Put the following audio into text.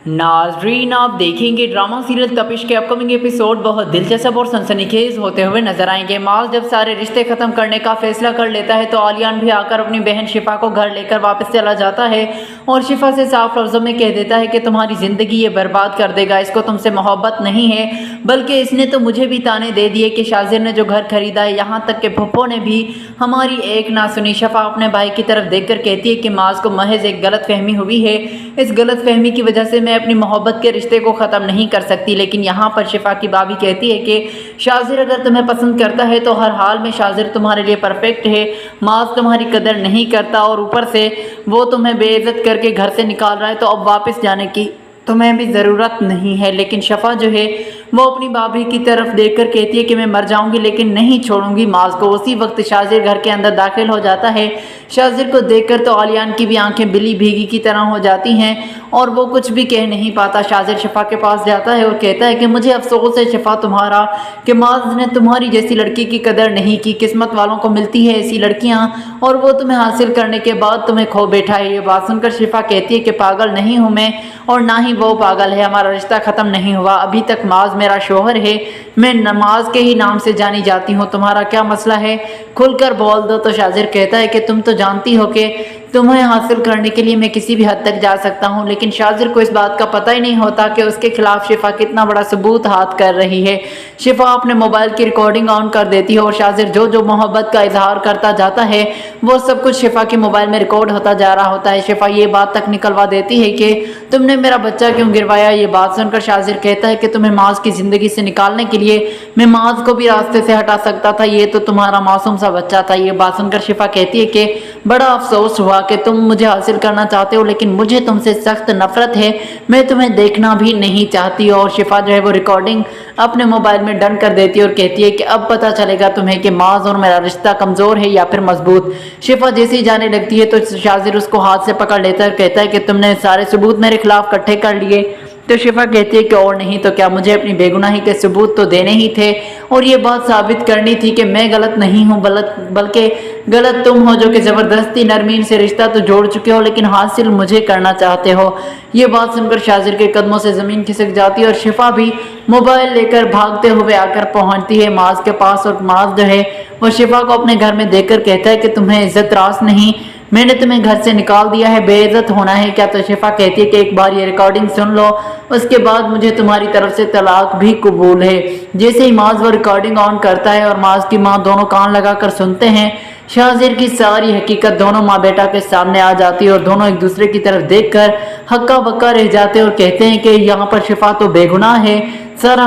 नाजरीन, आप देखेंगे ड्रामा सीरियल तपिश के अपकमिंग एपिसोड बहुत दिलचस्प और सनसनीखेज होते हुए नजर आएंगे। माज जब सारे रिश्ते खत्म करने का फैसला कर लेता है तो आलियान भी आकर अपनी बहन शिफा को घर लेकर वापस चला जाता है और शिफा से साफ लफ्ज़ों में कह देता है कि तुम्हारी ज़िंदगी ये बर्बाद कर देगा, इसको तुमसे मोहब्बत नहीं है बल्कि इसने तो मुझे भी ताने दे दिए कि शाजिर ने जो घर खरीदा है, यहाँ तक कि पप्पो ने भी हमारी एक ना सुनी। शफा अपने भाई की तरफ देखकर कहती है कि माज को महज एक गलत फहमी हुई है, इस गलत फहमी की वजह से मैं अपनी मोहब्बत के रिश्ते को ख़त्म नहीं कर सकती। लेकिन यहाँ पर शिफा की भाभी कहती है कि शाजिर अगर तुम्हें पसंद करता है तो हर हाल में शाजिर तुम्हारे लिए परफेक्ट है, माज तुम्हारी कदर नहीं करता और ऊपर से वो तुम्हें बेइज्जत करके घर से निकाल रहा है, तो अब वापस जाने की तुम्हें भी ज़रूरत नहीं है। लेकिन शफा जो है वो अपनी भाभी की तरफ देखकर कहती है कि मैं मर जाऊंगी लेकिन नहीं छोड़ूंगी माज को। उसी वक्त शाजिर घर के अंदर दाखिल हो जाता है। शाजिर को देखकर तो आलियान की भी आंखें बिली भीगी की तरह हो जाती हैं और वो कुछ भी कह नहीं पाता। शाजिर शिफा के पास जाता है और कहता है कि मुझे अफसोस है शिफा तुम्हारा कि माज ने तुम्हारी जैसी लड़की की कदर नहीं की। किस्मत वालों को मिलती है ऐसी लड़कियां और वो तुम्हें हासिल करने के बाद तुम्हें खो बैठा है। ये बात सुनकर शिफा कहती है कि पागल नहीं हूँ मैं और ना ही वो पागल है, हमारा रिश्ता ख़त्म नहीं हुआ, अभी तक माज मेरा शोहर है, मैं नमाज के ही नाम से जानी जाती हूँ, तुम्हारा क्या मसला है, खुलकर बोल दो। तो शाजिर कहता है कि तुम तो जानती हो कि तुम्हें हासिल करने के लिए मैं किसी भी हद तक जा सकता हूँ। लेकिन शाजिर को इस बात का पता ही नहीं होता कि उसके खिलाफ शिफा कितना बड़ा सबूत हाथ कर रही है। शिफा अपने मोबाइल की रिकॉर्डिंग ऑन कर देती है और शाजिर जो जो मोहब्बत का इजहार करता जाता है वो सब कुछ शिफा के मोबाइल में रिकॉर्ड होता जा रहा होता है। शिफा ये बात तक निकलवा देती है कि तुमने मेरा बच्चा क्यों गिरवाया। ये बात सुनकर शाजिर कहता है कि तुम्हें माज की ज़िंदगी से निकालने के लिए मैं माज को भी रास्ते से हटा सकता था, ये तो तुम्हारा मासूम सा बच्चा था। ये बात सुनकर शिफा कहती है कि बड़ा अफसोस हुआ कि तुम मुझे हासिल करना चाहते हो लेकिन मुझे तुमसे सख्त नफरत है, मैं तुम्हें देखना भी नहीं चाहती। और शिफा जो है वो रिकॉर्डिंग अपने मोबाइल में डन कर देती है और कहती है कि अब पता चलेगा तुम्हें कि माज और मेरा रिश्ता कमज़ोर है या फिर मजबूत। शिफा जैसे ही जाने लगती है तो शाजिर उसको हाथ से पकड़ लेता है और कहता है कि तुमने सारे सबूत मेरे खिलाफ इकट्ठे कर लिए। तो शिफा कहती है कि और नहीं तो क्या, मुझे अपनी बेगुनाही के सबूत तो देने ही थे और ये बात साबित करनी थी कि मैं गलत नहीं हूँ बल्कि गलत तुम हो जो कि ज़बरदस्ती नरमीन से रिश्ता तो जोड़ चुके हो लेकिन हासिल मुझे करना चाहते हो। ये बात सुनकर शाजिर के कदमों से ज़मीन खिसक जाती है और शिफा भी मोबाइल लेकर भागते हुए आकर पहुँचती है माज के पास। और माज जो है वो शिफा को अपने घर में देखकर कहता है कि तुम्हें इज्जत रास नहीं, मैंने तुम्हें घर से निकाल दिया है, बेइज्जत होना है क्या। तो शिफा कहती है कि एक बार ये रिकॉर्डिंग सुन लो, उसके बाद मुझे तुम्हारी तरफ से तलाक भी कबूल है। जैसे ही माज वो रिकॉर्डिंग ऑन करता है और माज की माँ दोनों कान लगाकर सुनते हैं, शाजिर की सारी हकीकत दोनों माँ बेटा के सामने आ जाती है और दोनों एक दूसरे की तरफ देखकर हक्का बक्का रह जाते हैं और कहते हैं कि यहाँ पर शिफा तो बेगुनाह है, सारा